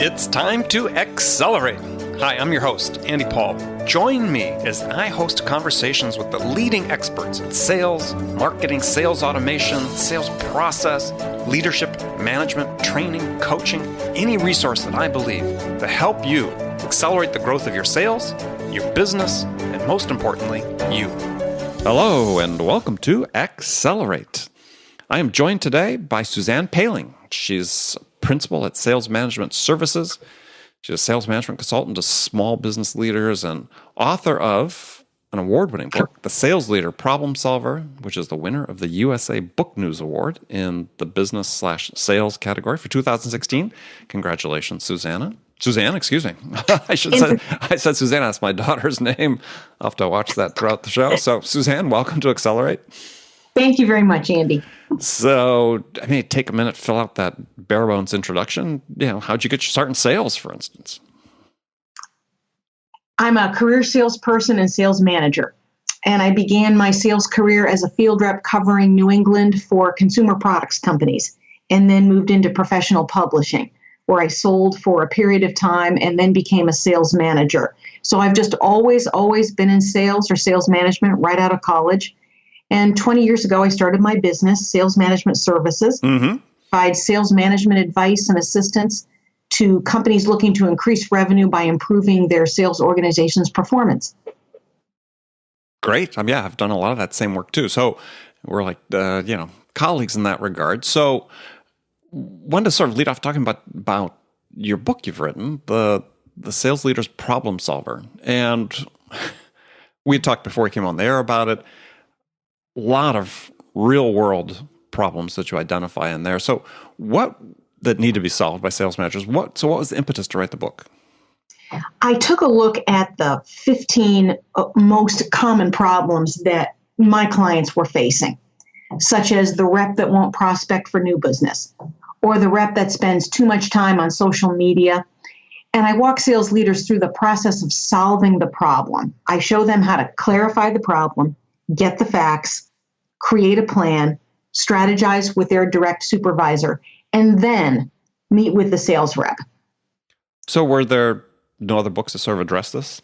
It's time to accelerate. Hi, I'm your host, Andy Paul. Join me as I host conversations with the leading experts in sales, marketing, sales automation, sales process, leadership, management, training, coaching, any resource that I believe to help you accelerate the growth of your sales, your business, and most importantly, you. Hello, and welcome to Accelerate. I am joined today by Suzanne Paling. She's principal at Sales Management Services. She's a sales management consultant to small business leaders and author of an award-winning book, The Sales Leader Problem Solver, which is the winner of the USA Book News Award in the business/sales category for 2016. Congratulations, Suzanne, excuse me. I said Suzanne. That's my daughter's name. I'll have to watch that throughout the show. So, Suzanne, welcome to Accelerate. Thank you very much, Andy. So, take a minute, fill out that bare bones introduction. How'd you get your start in sales, for instance? I'm a career salesperson and sales manager, and I began my sales career as a field rep covering New England for consumer products companies, and then moved into professional publishing, where I sold for a period of time and then became a sales manager. So I've just always been in sales or sales management right out of college. And 20 years ago, I started my business, Sales Management Services, provide sales management advice and assistance to companies looking to increase revenue by improving their sales organization's performance. Great. I've done a lot of that same work too. So we're like, colleagues in that regard. So wanted to sort of lead off talking about your book you've written, the Sales Leader's Problem Solver. And we had talked before we came on the air about it. A lot of real world problems that you identify in there. So what that need to be solved by sales managers? What was the impetus to write the book? I took a look at the 15 most common problems that my clients were facing, such as the rep that won't prospect for new business, or the rep that spends too much time on social media. And I walk sales leaders through the process of solving the problem. I show them how to clarify the problem, get the facts, create a plan, strategize with their direct supervisor, and then meet with the sales rep. So were there no other books that sort of address this?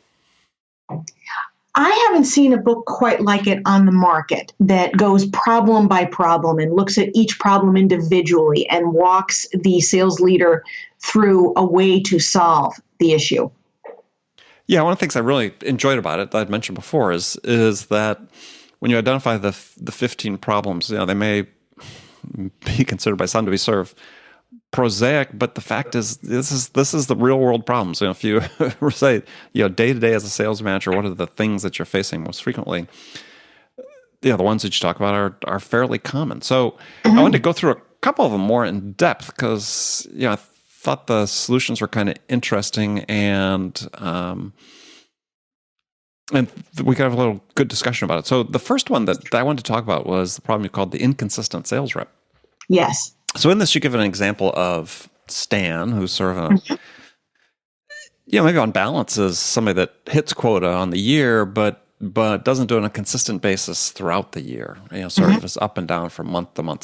I haven't seen a book quite like it on the market that goes problem by problem and looks at each problem individually and walks the sales leader through a way to solve the issue. Yeah, one of the things I really enjoyed about it that I'd mentioned before is that when you identify the 15 problems, they may be considered by some to be sort of prosaic, but the fact is this is the real world problems. If you say, day to day as a sales manager, what are the things that you're facing most frequently? The ones that you talk about are fairly common. So I wanted to go through a couple of them more in depth because I thought the solutions were kind of interesting and we could have a little good discussion about it. So the first one that I wanted to talk about was the problem you called the inconsistent sales rep. Yes. So in this, you give an example of Stan, who's sort of maybe on balance is somebody that hits quota on the year, but doesn't do it on a consistent basis throughout the year. Sort of is up and down from month to month.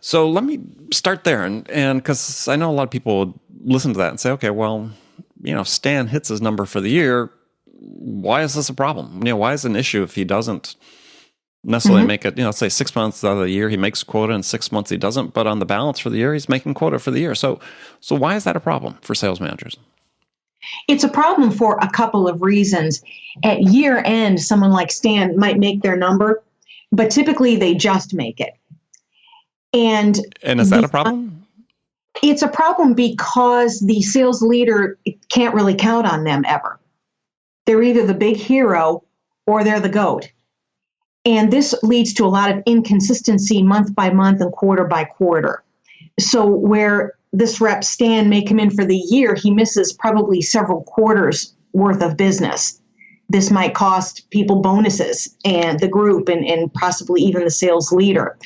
So let me start there, and because I know a lot of people would listen to that and say, okay, well, Stan hits his number for the year. Why is this a problem? Why is it an issue if he doesn't necessarily make it, let's say 6 months out of the year he makes quota and 6 months he doesn't, but on the balance for the year, he's making quota for the year. So why is that a problem for sales managers? It's a problem for a couple of reasons. At year end, someone like Stan might make their number, but typically they just make it. And is that a problem? It's a problem because the sales leader can't really count on them ever. They're either the big hero or they're the goat. And this leads to a lot of inconsistency month by month and quarter by quarter. So where this rep Stan may come in for the year, he misses probably several quarters worth of business. This might cost people bonuses and the group and possibly even the sales leader.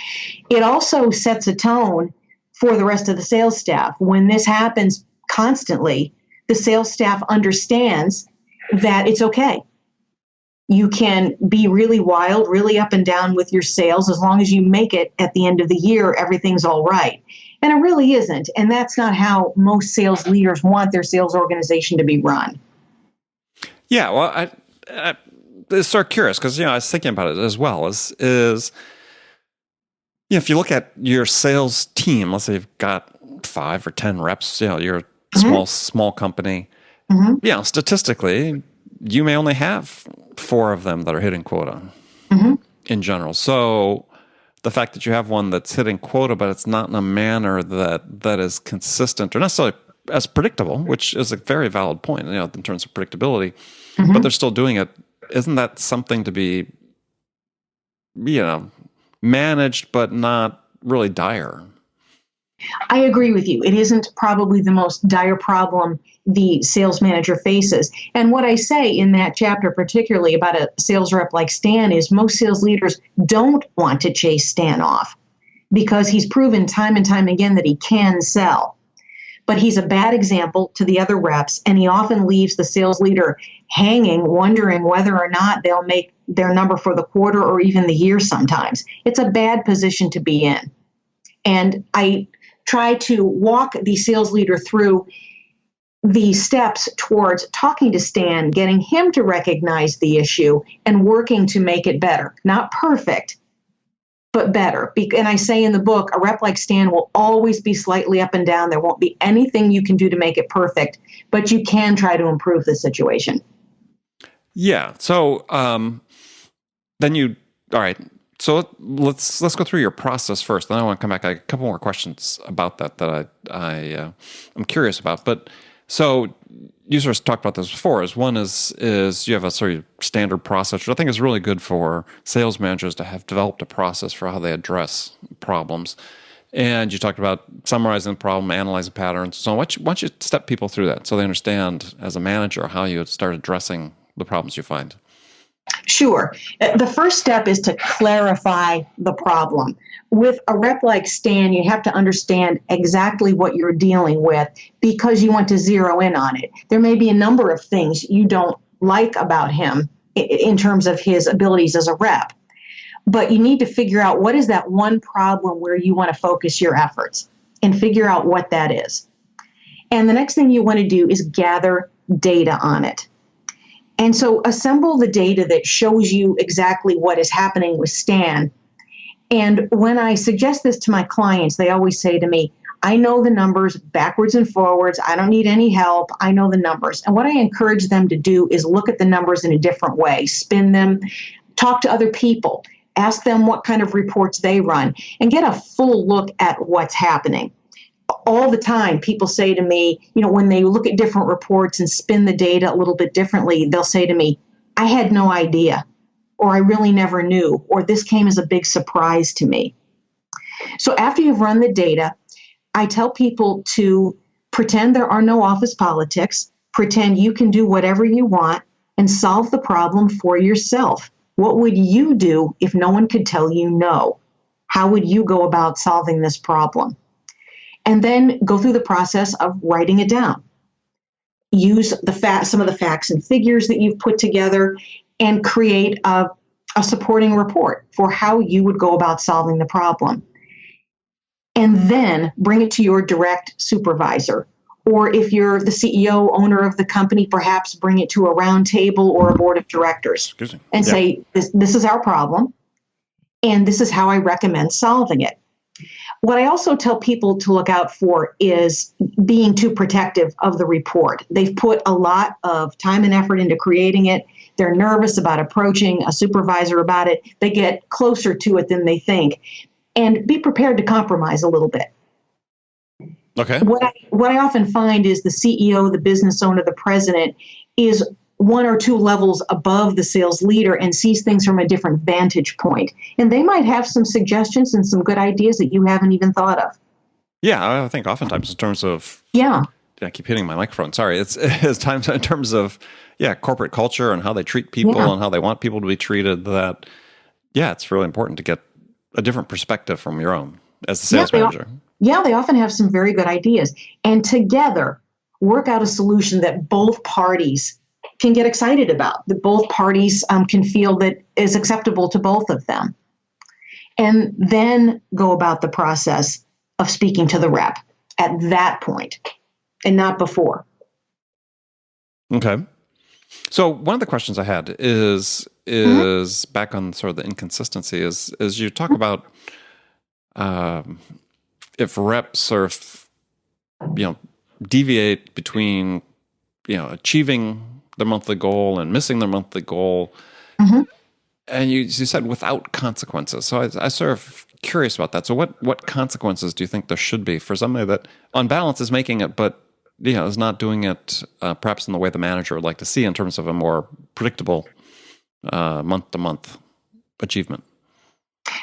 It also sets a tone for the rest of the sales staff. When this happens constantly, the sales staff understands that it's okay. You can be really wild, really up and down with your sales. As long as you make it at the end of the year, everything's all right. And it really isn't. And that's not how most sales leaders want their sales organization to be run. Yeah, well, I sort of curious because I was thinking about it as well. Is if you look at your sales team, let's say you've got 5 or 10 reps, you're a small company. Statistically, you may only have 4 of them that are hitting quota in general. So the fact that you have one that's hitting quota, but it's not in a manner that is consistent or necessarily as predictable, which is a very valid point, in terms of predictability, but they're still doing it. Isn't that something to be, managed, but not really dire? I agree with you. It isn't probably the most dire problem the sales manager faces. And what I say in that chapter, particularly about a sales rep like Stan, is most sales leaders don't want to chase Stan off because he's proven time and time again that he can sell. But he's a bad example to the other reps, and he often leaves the sales leader hanging, wondering whether or not they'll make their number for the quarter or even the year sometimes. It's a bad position to be in. And I try to walk the sales leader through the steps towards talking to Stan, getting him to recognize the issue, and working to make it better. Not perfect, but better. And I say in the book, a rep like Stan will always be slightly up and down. There won't be anything you can do to make it perfect, but you can try to improve the situation. Yeah. So all right. So let's go through your process first. Then I want to come back. I have a couple more questions about that I'm curious about. But so you sort of talked about this before. One is you have a sort of standard process, which I think is really good for sales managers to have developed a process for how they address problems. And you talked about summarizing the problem, analyzing patterns. So why don't you step people through that so they understand as a manager how you start addressing the problems you find? Sure. The first step is to clarify the problem. With a rep like Stan, you have to understand exactly what you're dealing with because you want to zero in on it. There may be a number of things you don't like about him in terms of his abilities as a rep, but you need to figure out what is that one problem where you want to focus your efforts and figure out what that is. And the next thing you want to do is gather data on it. And so assemble the data that shows you exactly what is happening with Stan. And when I suggest this to my clients, they always say to me, I know the numbers backwards and forwards. I don't need any help. I know the numbers. And what I encourage them to do is look at the numbers in a different way, spin them, talk to other people, ask them what kind of reports they run, and get a full look at what's happening. All the time, people say to me, when they look at different reports and spin the data a little bit differently, they'll say to me, I had no idea, or I really never knew, or this came as a big surprise to me. So after you've run the data, I tell people to pretend there are no office politics, pretend you can do whatever you want, and solve the problem for yourself. What would you do if no one could tell you no? How would you go about solving this problem? And then go through the process of writing it down. Use some of the facts and figures that you've put together and create a supporting report for how you would go about solving the problem. And then bring it to your direct supervisor. Or if you're the CEO, owner of the company, perhaps bring it to a round table or a board of directors and say, this is our problem, and this is how I recommend solving it. What I also tell people to look out for is being too protective of the report. They've put a lot of time and effort into creating it. They're nervous about approaching a supervisor about it. They get closer to it than they think. And be prepared to compromise a little bit. Okay. What I often find is the CEO, the business owner, the president is 1 or 2 levels above the sales leader and sees things from a different vantage point. And they might have some suggestions and some good ideas that you haven't even thought of. Yeah, I think oftentimes in terms of... Yeah. I keep hitting my microphone. Sorry. It's times in terms of, corporate culture and how they treat people and how they want people to be treated that, it's really important to get a different perspective from your own as a sales manager. They often have some very good ideas. And together, work out a solution that both parties can get excited about, that both parties can feel that is acceptable to both of them. And then go about the process of speaking to the rep at that point and not before. Okay. So one of the questions I had is back on sort of the inconsistency is you talk about if reps sort of deviate between achieving their monthly goal and missing their monthly goal, and you said without consequences. So I sort of curious about that. So what consequences do you think there should be for somebody that on balance is making it, but is not doing it perhaps in the way the manager would like to see in terms of a more predictable month-to-month achievement?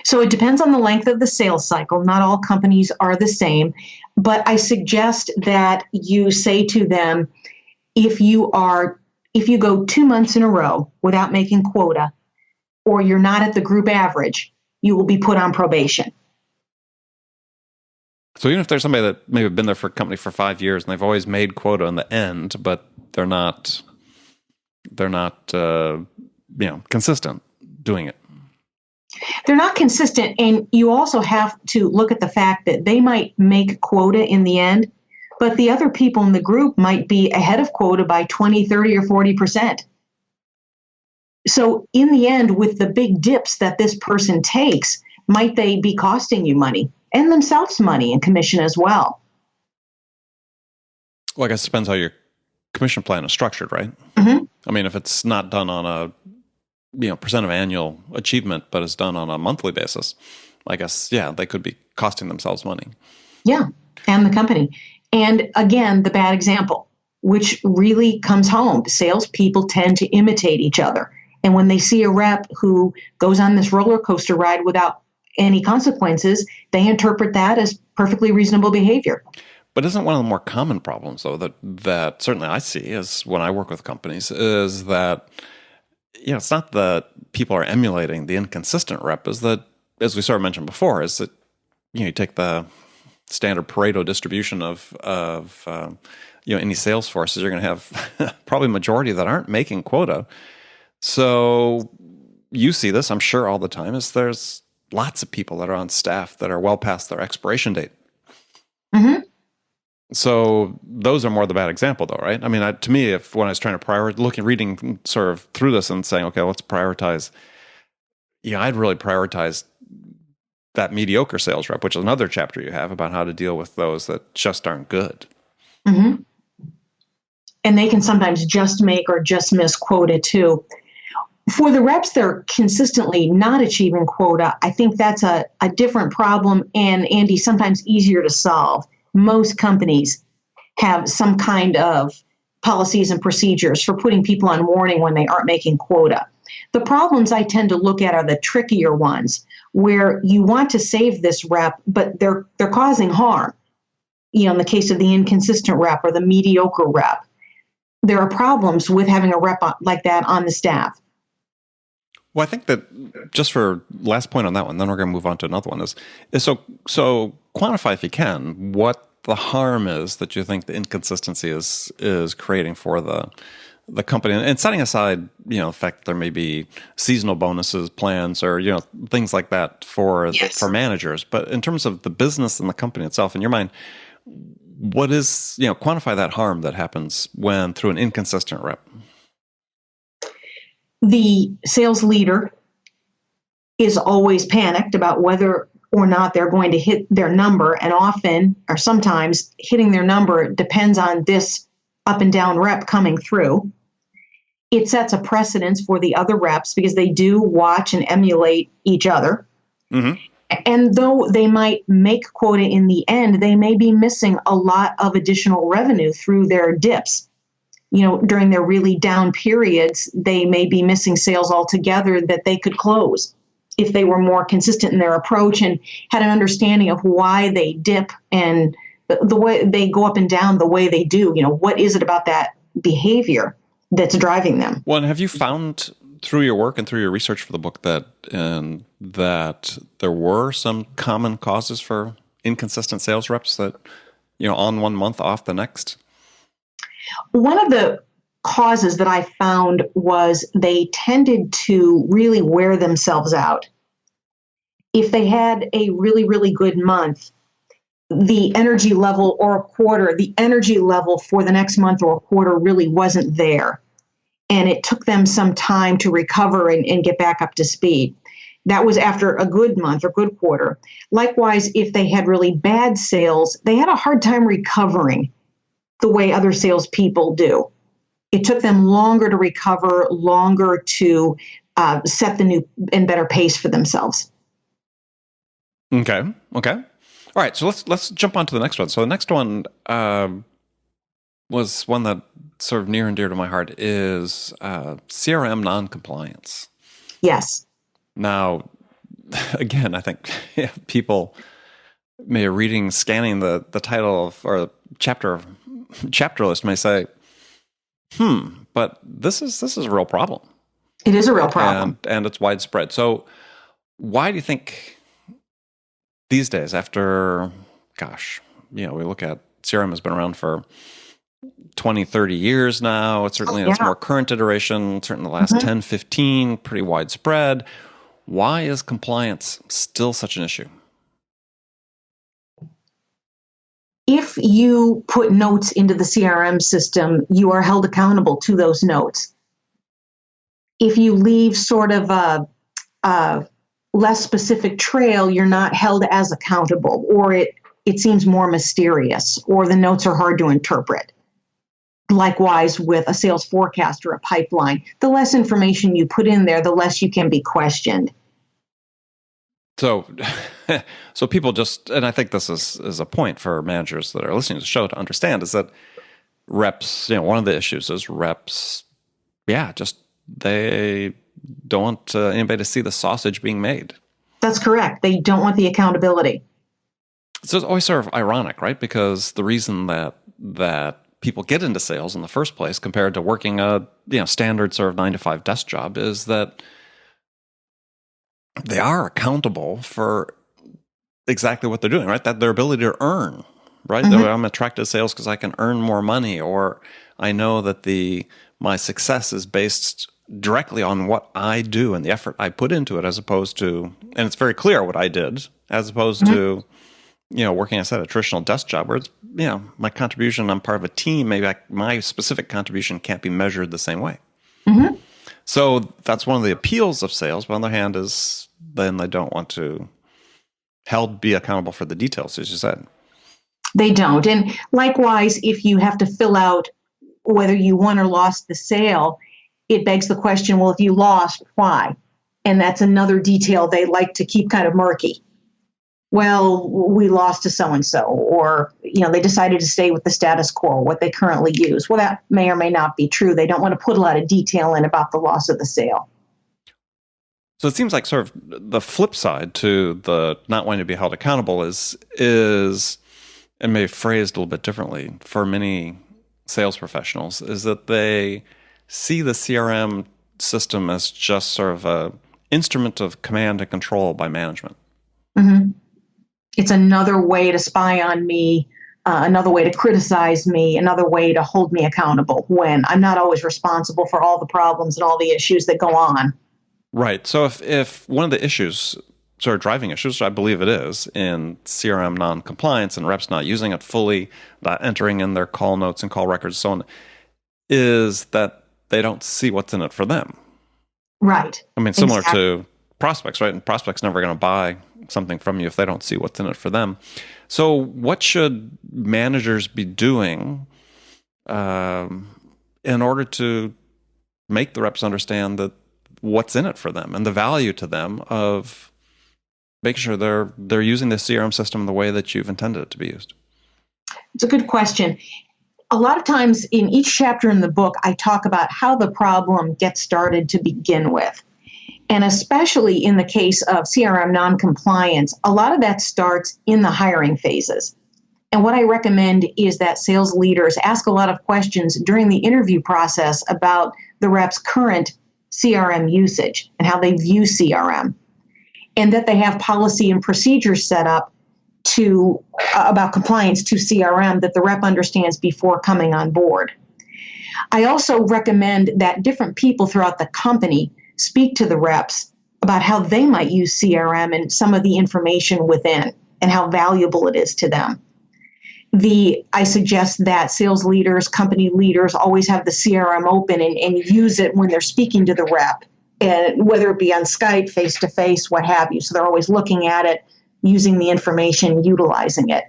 So it depends on the length of the sales cycle. Not all companies are the same, but I suggest that you say to them, if you go 2 months in a row without making quota, or you're not at the group average, you will be put on probation. So even if there's somebody that maybe been there for a company for 5 years and they've always made quota in the end, but they're not consistent doing it. They're not consistent, and you also have to look at the fact that they might make quota in the end, but the other people in the group might be ahead of quota by 20, 30, or 40%. So in the end, with the big dips that this person takes, might they be costing you money and themselves money and commission as well? Well, I guess it depends how your commission plan is structured, right? I mean, if it's not done on a percent of annual achievement, but it's done on a monthly basis, I guess, they could be costing themselves money. Yeah, and the company. And again, the bad example, which really comes home. Salespeople tend to imitate each other. And when they see a rep who goes on this roller coaster ride without any consequences, they interpret that as perfectly reasonable behavior. But isn't one of the more common problems, though, that certainly I see is when I work with companies, is that it's not that people are emulating the inconsistent rep, is that, as we sort of mentioned before, is that you take the standard Pareto distribution of any sales forces, you're going to have probably a majority that aren't making quota. So you see this, I'm sure, all the time, is there's lots of people that are on staff that are well past their expiration date. So those are more the bad example, though, right? I mean, to me, when I was trying to reading sort of through this and saying, okay, let's prioritize. I'd really prioritize that mediocre sales rep, which is another chapter you have about how to deal with those that just aren't good. And they can sometimes just make or just miss quota too. For the reps that are consistently not achieving quota, I think that's a different problem, and Andy, sometimes easier to solve. Most companies have some kind of policies and procedures for putting people on warning when they aren't making quota. The problems I tend to look at are the trickier ones, where you want to save this rep, but they're causing harm. In the case of the inconsistent rep or the mediocre rep, there are problems with having a rep like that on the staff. Well, I think that just for last point on that one, then we're going to move on to another one, is so quantify, if you can, what the harm is that you think the inconsistency is creating for the company, and setting aside the fact that there may be seasonal bonuses, plans, or things like that for managers. But in terms of the business and the company itself, in your mind, what is quantify that harm that happens when through an inconsistent rep? The sales leader is always panicked about whether or not they're going to hit their number, and often or sometimes hitting their number depends on this up and down rep coming through. It sets a precedence for the other reps because they do watch and emulate each other. And though they might make quota in the end, they may be missing a lot of additional revenue through their dips. During their really down periods, they may be missing sales altogether that they could close if they were more consistent in their approach and had an understanding of why they dip and the way they go up and down the way they do. What is it about that behavior that's driving them? Well, and have you found through your work and through your research for the book that there were some common causes for inconsistent sales reps that, on one month, off the next? One of the causes that I found was they tended to really wear themselves out. If they had a really, really good month, the energy level the energy level for the next month or a quarter really wasn't there. And it took them some time to recover and get back up to speed. That was after a good month or good quarter. Likewise, if they had really bad sales, they had a hard time recovering the way other salespeople do. It took them longer to recover, longer to set the new and better pace for themselves. Okay. All right, so let's jump on to the next one. So the next one was one that sort of near and dear to my heart is CRM non-compliance. Yes. Now, again, I think people may scanning the title of, or chapter list may say, but this is a real problem. It is a real problem. And it's widespread. So why do you think these days, after, we look at CRM has been around for 20, 30 years now. It's certainly in its more current iteration, certainly the last 10, 15, pretty widespread. Why is compliance still such an issue? If you put notes into the CRM system, you are held accountable to those notes. If you leave sort of a less specific trail, you're not held as accountable, or it seems more mysterious, or the notes are hard to interpret. Likewise, with a sales forecast or a pipeline, the less information you put in there, the less you can be questioned. So people just, and I think this is a point for managers that are listening to the show to understand, is that reps, one of the issues is reps, they don't want anybody to see the sausage being made. That's correct. They don't want the accountability. So it's always sort of ironic, right? Because the reason that people get into sales in the first place compared to working a standard sort of 9-to-5 desk job is that they are accountable for exactly what they're doing, right? That their ability to earn, right? I'm attracted to sales because I can earn more money, or I know that my success is based directly on what I do and the effort I put into it, as opposed to, and it's very clear what I did, as opposed to, working, I said, a traditional desk job where it's, my contribution, I'm part of a team, maybe my specific contribution can't be measured the same way. So that's one of the appeals of sales. But on the other hand is then they don't want to be accountable for the details, as you said. They don't. And likewise, if you have to fill out whether you won or lost the sale, it begs the question, well, if you lost, why? And that's another detail they like to keep kind of murky. Well, we lost to so-and-so, or, they decided to stay with the status quo, what they currently use. Well, that may or may not be true. They don't want to put a lot of detail in about the loss of the sale. So it seems like sort of the flip side to the not wanting to be held accountable is, and maybe phrased a little bit differently for many sales professionals, is that they see the CRM system as just sort of a instrument of command and control by management. It's another way to spy on me, another way to criticize me, another way to hold me accountable when I'm not always responsible for all the problems and all the issues that go on. Right. So if one of the issues, sort of driving issues, I believe it is, in CRM non-compliance and reps not using it fully, not entering in their call notes and call records, so on, is that they don't see what's in it for them. Right. I mean, similar to prospects, right? And prospects never going to buy something from you if they don't see what's in it for them. So what should managers be doing in order to make the reps understand that what's in it for them and the value to them of making sure they're using the CRM system the way that you've intended it to be used? It's a good question. A lot of times in each chapter in the book, I talk about how the problem gets started to begin with. And especially in the case of CRM non-compliance, a lot of that starts in the hiring phases. And what I recommend is that sales leaders ask a lot of questions during the interview process about the rep's current CRM usage and how they view CRM, and that they have policy and procedures set up about compliance to CRM that the rep understands before coming on board. I also recommend that different people throughout the company speak to the reps about how they might use CRM and some of the information within and how valuable it is to them. I suggest that sales leaders, company leaders always have the CRM open and use it when they're speaking to the rep, and whether it be on Skype, face-to-face, what have you. So they're always looking at it, using the information, utilizing it.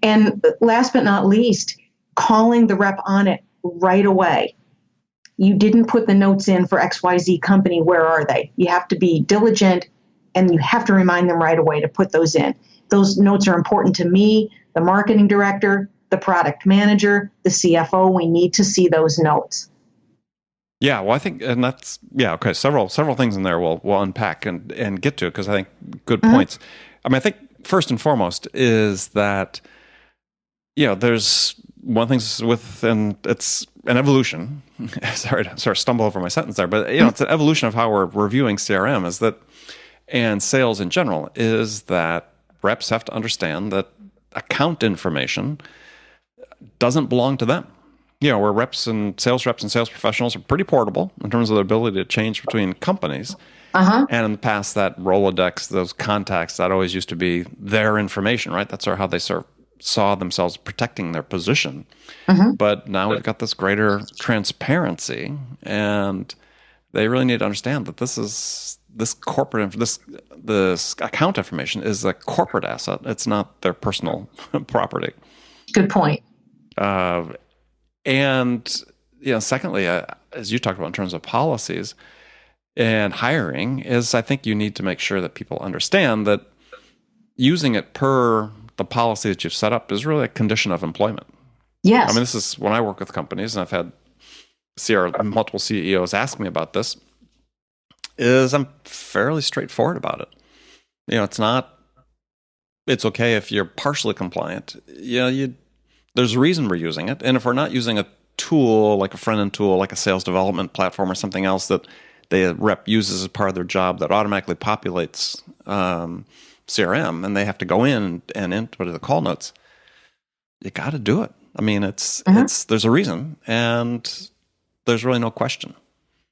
And last but not least, calling the rep on it right away. You didn't put the notes in for XYZ company. Where are they? You have to be diligent, and you have to remind them right away to put those in. Those notes are important to me, the marketing director, the product manager, the CFO. We need to see those notes. Yeah, well, I think, and that's, yeah, okay, several things in there we'll unpack and get to, because I think good points. I mean, I think first and foremost is that, there's one thing with, and it's an evolution. Sorry to sort of stumble over my sentence there, but, it's an evolution of how we're reviewing CRM is that, and sales in general, is that reps have to understand that account information doesn't belong to them. Where reps and sales professionals are pretty portable in terms of their ability to change between companies. And in the past, that Rolodex, those contacts, that always used to be their information, right? That's how they sort of saw themselves protecting their position. But now we've got this greater transparency, and they really need to understand that this account information is a corporate asset. It's not their personal property. Good point. And secondly, as you talked about in terms of policies and hiring, is I think you need to make sure that people understand that using it per the policy that you've set up is really a condition of employment. Yes. I mean, this is when I work with companies, and I've had multiple CEOs ask me about this, is I'm fairly straightforward about it. It's okay if you're partially compliant. There's a reason we're using it. And if we're not using a tool, like a front-end tool, like a sales development platform or something else that the rep uses as part of their job that automatically populates CRM, and they have to go in and input the call notes, you got to do it. I mean, there's a reason, and there's really no question.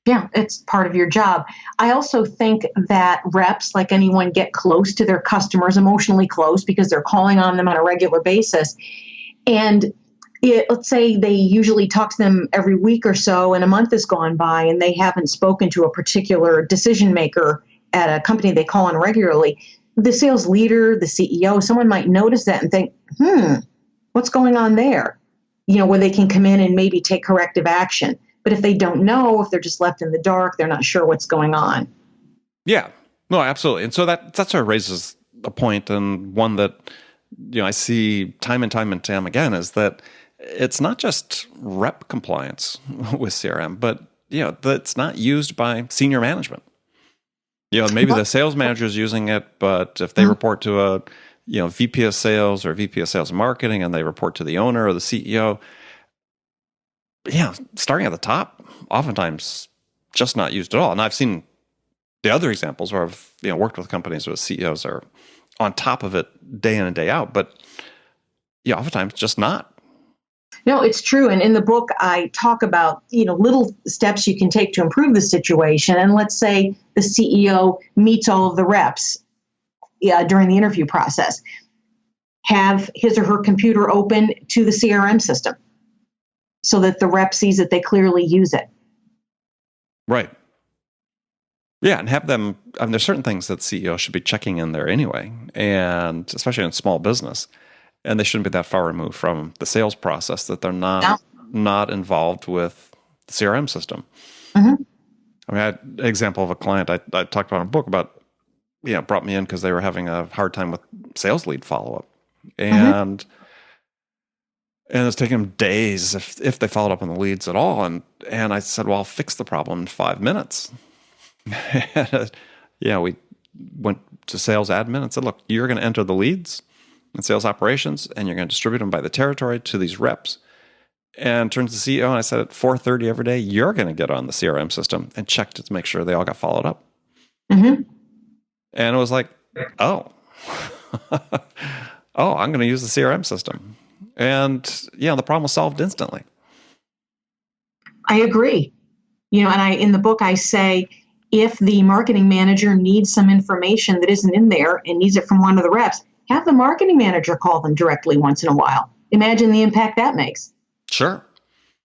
Yeah, it's part of your job. I also think that reps, like anyone, get close to their customers, emotionally close, because they're calling on them on a regular basis. And let's say they usually talk to them every week or so, and a month has gone by, and they haven't spoken to a particular decision maker at a company they call on regularly. The sales leader, the CEO, someone might notice that and think, what's going on there? Where they can come in and maybe take corrective action. But if they don't know, if they're just left in the dark, they're not sure what's going on. Yeah, no, absolutely. And so that sort of raises a point, and one that I see time and time again, is that it's not just rep compliance with CRM, but that's not used by senior management. Maybe the sales manager is using it, but if they report to a VP of sales or VP of sales and marketing, and they report to the owner or the CEO, starting at the top, oftentimes just not used at all. And I've seen the other examples where I've worked with companies where CEOs are on top of it day in and day out, but oftentimes just not. No, it's true. And in the book, I talk about, little steps you can take to improve the situation. And let's say the CEO meets all of the reps during the interview process. Have his or her computer open to the CRM system so that the rep sees that they clearly use it. Right. Yeah, and have them, there's certain things that CEOs should be checking in there anyway, and especially in small business. And they shouldn't be that far removed from the sales process that they're not involved with the CRM system. I mean, I had an example of a client I talked about in a book about, brought me in because they were having a hard time with sales lead follow-up. And it was taking them days if they followed up on the leads at all. And I said, well, I'll fix the problem in 5 minutes. We went to sales admin and said, look, you're going to enter the leads in sales operations, and you're going to distribute them by the territory to these reps. And turned to the CEO, and I said, at 4:30 every day, you're going to get on the CRM system and check to make sure they all got followed up. And it was like, I'm going to use the CRM system. And the problem was solved instantly. I agree. And in the book, I say, if the marketing manager needs some information that isn't in there and needs it from one of the reps, have the marketing manager call them directly once in a while. Imagine the impact that makes. Sure.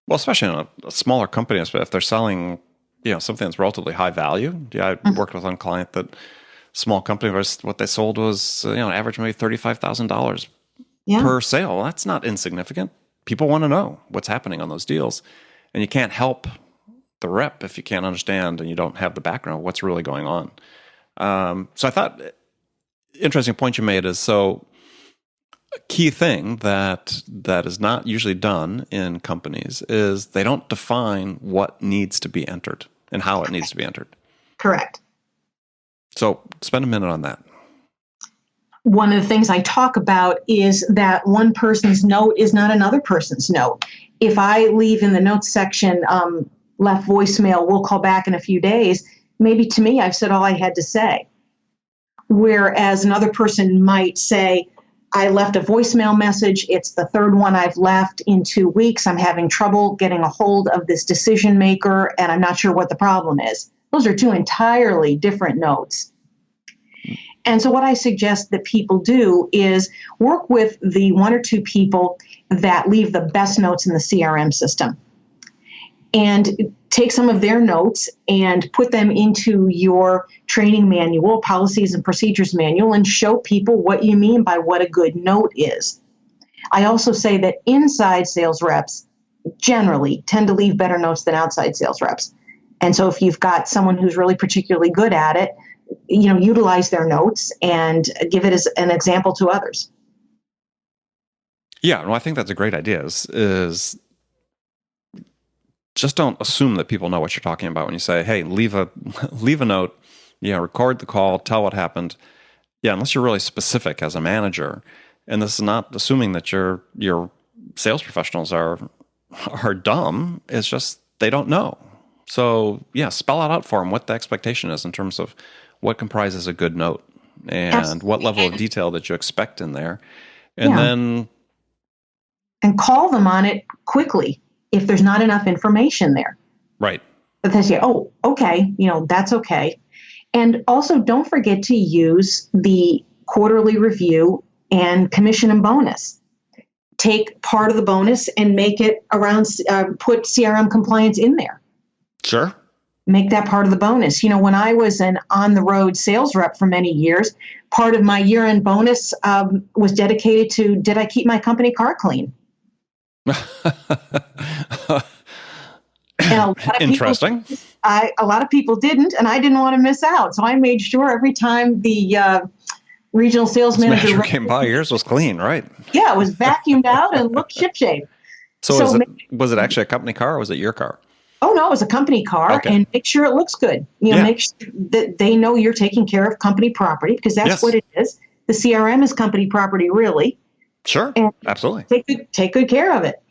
Well, especially in a smaller company, if they're selling, something that's relatively high value. Yeah, I worked with one client that small company, what they sold was, average maybe $35,000 per sale. Well, that's not insignificant. People want to know what's happening on those deals, and you can't help the rep if you can't understand and you don't have the background of what's really going on. So I thought, interesting point you made is, so a key thing that is not usually done in companies is they don't define what needs to be entered and how it needs to be entered. Correct. So spend a minute on that. One of the things I talk about is that one person's note is not another person's note. If I leave in the notes section, left voicemail, we'll call back in a few days, maybe to me, I've said all I had to say. Whereas another person might say, I left a voicemail message. It's the third one I've left in 2 weeks. I'm having trouble getting a hold of this decision maker, and I'm not sure what the problem is. Those are two entirely different notes. And so what I suggest that people do is work with the one or two people that leave the best notes in the CRM system, and take some of their notes and put them into your training manual, policies and procedures manual, and show people what you mean by what a good note is. I also say that inside sales reps generally tend to leave better notes than outside sales reps. And so if you've got someone who's really particularly good at it, utilize their notes and give it as an example to others. Yeah, well, I think that's a great idea. Is just don't assume that people know what you're talking about when you say, "Hey, leave a note, record the call, tell what happened." Yeah, unless you're really specific as a manager, and this is not assuming that your sales professionals are dumb. It's just they don't know. So spell it out for them what the expectation is in terms of what comprises a good note and Absolutely. What level of detail that you expect in there, and then call them on it quickly if there's not enough information there. Right. But they say, oh, okay, that's okay. And also don't forget to use the quarterly review and commission and bonus. Take part of the bonus and make it around, put CRM compliance in there. Sure. Make that part of the bonus. When I was an on-the-road sales rep for many years, part of my year-end bonus was dedicated to, did I keep my company car clean? Interesting. A lot of people didn't, and I didn't want to miss out. So I made sure every time the regional sales manager came by, yours was clean, right? Yeah, it was vacuumed out and looked shipshape. So was it actually a company car or was it your car? Oh, no, it was a company car, okay. And make sure it looks good. Make sure that they know you're taking care of company property, because that's what it is. The CRM is company property, really. Sure, and absolutely. Take good care of it.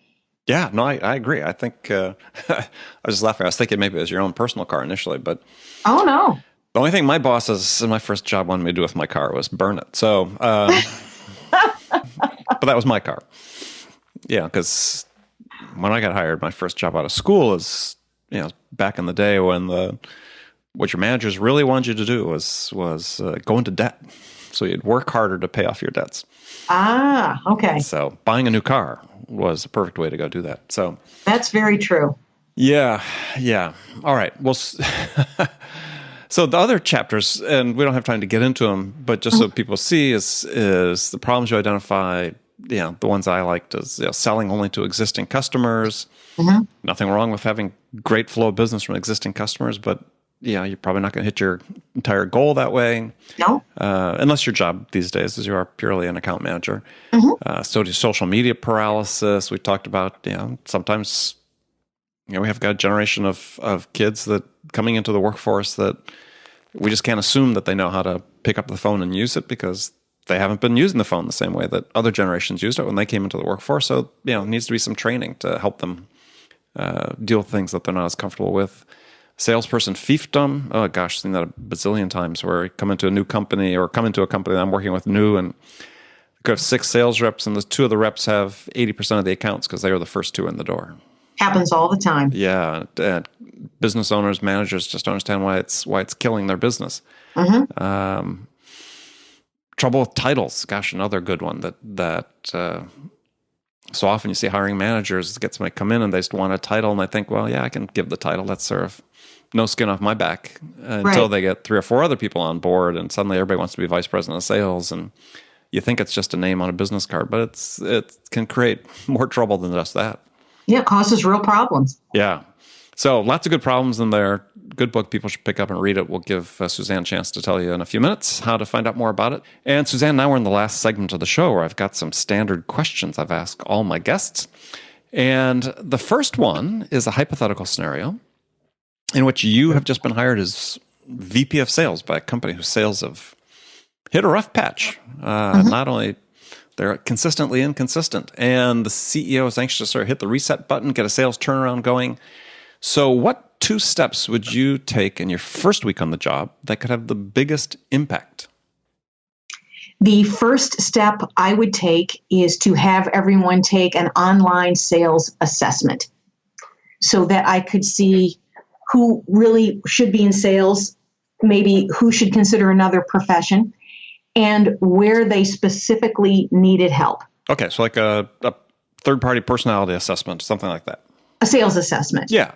Yeah, no, I agree. I think I was just laughing. I was thinking maybe it was your own personal car initially, but oh no. The only thing my bosses in my first job wanted me to do with my car was burn it. So, but that was my car. Yeah, because when I got hired, my first job out of school is back in the day when what your managers really wanted you to do was go into debt, so you'd work harder to pay off your debts. Ah, okay. So buying a new car was the perfect way to go do that. So that's very true. Yeah. All right. Well, so the other chapters, and we don't have time to get into them, but just so people see, is the problems you identify. The ones I liked is selling only to existing customers. Mm-hmm. Nothing wrong with having great flow of business from existing customers, but you're probably not going to hit your entire goal that way. No. Unless your job these days is you are purely an account manager. Mm-hmm. So do social media paralysis. We talked about, sometimes, we have got a generation of kids that coming into the workforce that we just can't assume that they know how to pick up the phone and use it because they haven't been using the phone the same way that other generations used it when they came into the workforce. So, it needs to be some training to help them deal with things that they're not as comfortable with. Salesperson fiefdom. Oh gosh, seen that a bazillion times where you come into a new company or come into a company that I'm working with new, and you could have 6 sales reps and the 2 of the reps have 80% of the accounts because they were the first 2 in the door. Happens all the time. Yeah, business owners, managers just don't understand why it's killing their business. Trouble with titles, gosh, another good one that so often you see hiring managers get somebody come in and they just want a title, and they think, well, yeah, I can give the title. That's sort of no skin off my back until they get 3 or 4 other people on board, and suddenly everybody wants to be vice president of sales, and you think it's just a name on a business card, but it can create more trouble than just that. Yeah, it causes real problems. Yeah. So lots of good problems in there. Good book. People should pick up and read it. We'll give Suzanne a chance to tell you in a few minutes how to find out more about it. And Suzanne, now we're in the last segment of the show where I've got some standard questions I've asked all my guests. And the first one is a hypothetical scenario in which you have just been hired as VP of sales by a company whose sales have hit a rough patch. Not only they're consistently inconsistent, and the CEO is anxious to sort of hit the reset button, get a sales turnaround going. So what 2 steps would you take in your first week on the job that could have the biggest impact? The first step I would take is to have everyone take an online sales assessment so that I could see who really should be in sales, maybe who should consider another profession, and where they specifically needed help. Okay, so like a third-party personality assessment, something like that. A sales assessment. Yeah.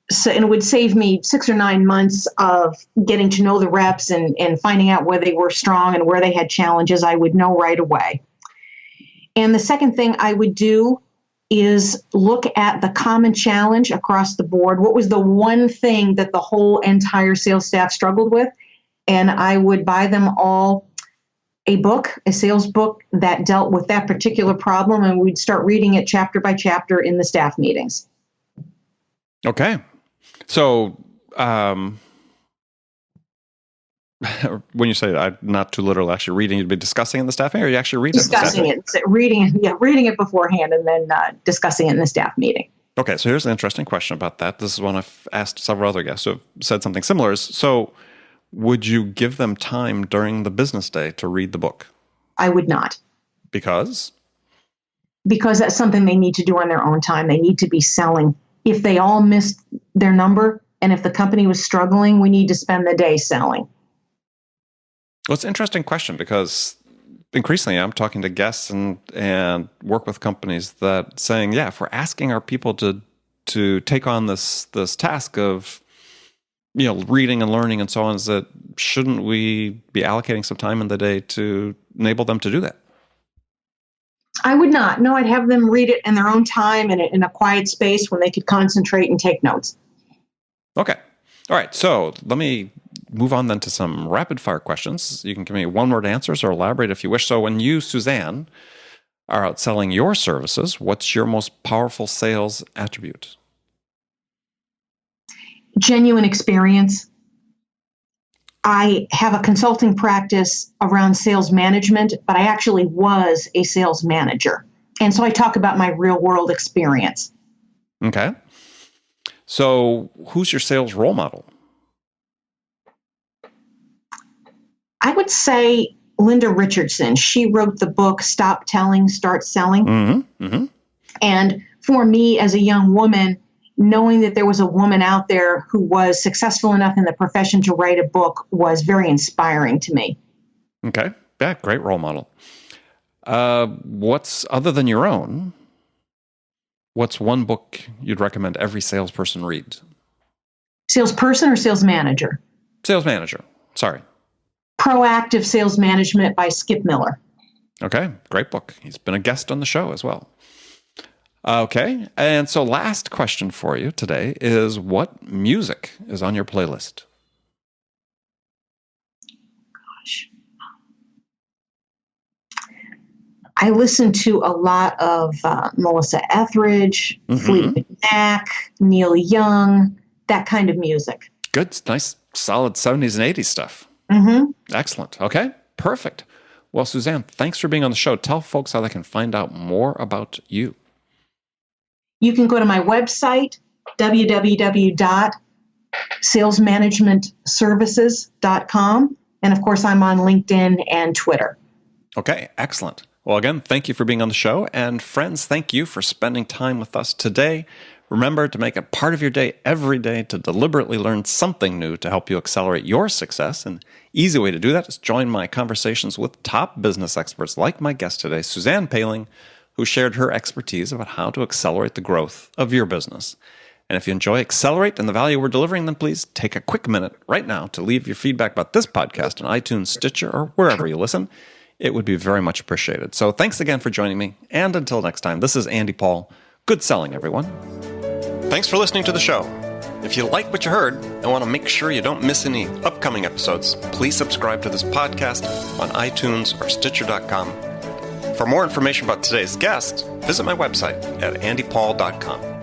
So, and it would save me 6 or 9 months of getting to know the reps and finding out where they were strong and where they had challenges. I would know right away. And the second thing I would do is look at the common challenge across the board. What was the one thing that the whole entire sales staff struggled with? And I would buy them all a sales book that dealt with that particular problem, and we'd start reading it chapter by chapter in the staff meetings. Okay. So when you say not too literal, actually reading, you'd be discussing in the staff meeting, or you actually read discussing it? Reading it beforehand and then discussing it in the staff meeting. Okay, so here's an interesting question about that. This is one I've asked several other guests who have said something similar. So would you give them time during the business day to read the book? I would not. Because? Because that's something they need to do on their own time. They need to be selling. If they all missed their number, and if the company was struggling, we need to spend the day selling. Well, it's an interesting question because increasingly I'm talking to guests and work with companies that saying, yeah, if we're asking our people to take on this task of reading and learning and so on, is that shouldn't we be allocating some time in the day to enable them to do that? I would not. No, I'd have them read it in their own time and in a quiet space when they could concentrate and take notes. Okay. All right. So let me move on then to some rapid fire questions. You can give me 1-word answers or elaborate if you wish. So when you, Suzanne, are out selling your services, what's your most powerful sales attribute? Genuine experience. I have a consulting practice around sales management, but I actually was a sales manager. And so I talk about my real world experience. Okay. So who's your sales role model? I would say Linda Richardson. She wrote the book, Stop Telling, Start Selling. Mm-hmm. Mm-hmm. And for me as a young woman, knowing that there was a woman out there who was successful enough in the profession to write a book was very inspiring to me. Okay. Yeah, great role model. What's, other than your own, what's one book you'd recommend every salesperson read? Salesperson or sales manager? Sales manager. Sorry. Proactive Sales Management by Skip Miller. Okay. Great book. He's been a guest on the show as well. Okay. And so last question for you today is, what music is on your playlist? Gosh. I listen to a lot of Melissa Etheridge, Fleetwood Mac, Neil Young, that kind of music. Good. Nice, solid 70s and 80s stuff. Mm-hmm. Excellent. Okay. Perfect. Well, Suzanne, thanks for being on the show. Tell folks how they can find out more about you. You can go to my website, www.salesmanagementservices.com. And of course, I'm on LinkedIn and Twitter. Okay, excellent. Well, again, thank you for being on the show. And friends, thank you for spending time with us today. Remember to make it part of your day every day to deliberately learn something new to help you accelerate your success. An easy way to do that is join my conversations with top business experts like my guest today, Suzanne Paling, who shared her expertise about how to accelerate the growth of your business. And if you enjoy Accelerate and the value we're delivering, then please take a quick minute right now to leave your feedback about this podcast on iTunes, Stitcher, or wherever you listen. It would be very much appreciated. So thanks again for joining me. And until next time, this is Andy Paul. Good selling, everyone. Thanks for listening to the show. If you like what you heard and want to make sure you don't miss any upcoming episodes, please subscribe to this podcast on iTunes or Stitcher.com. For more information about today's guest, visit my website at andypaul.com.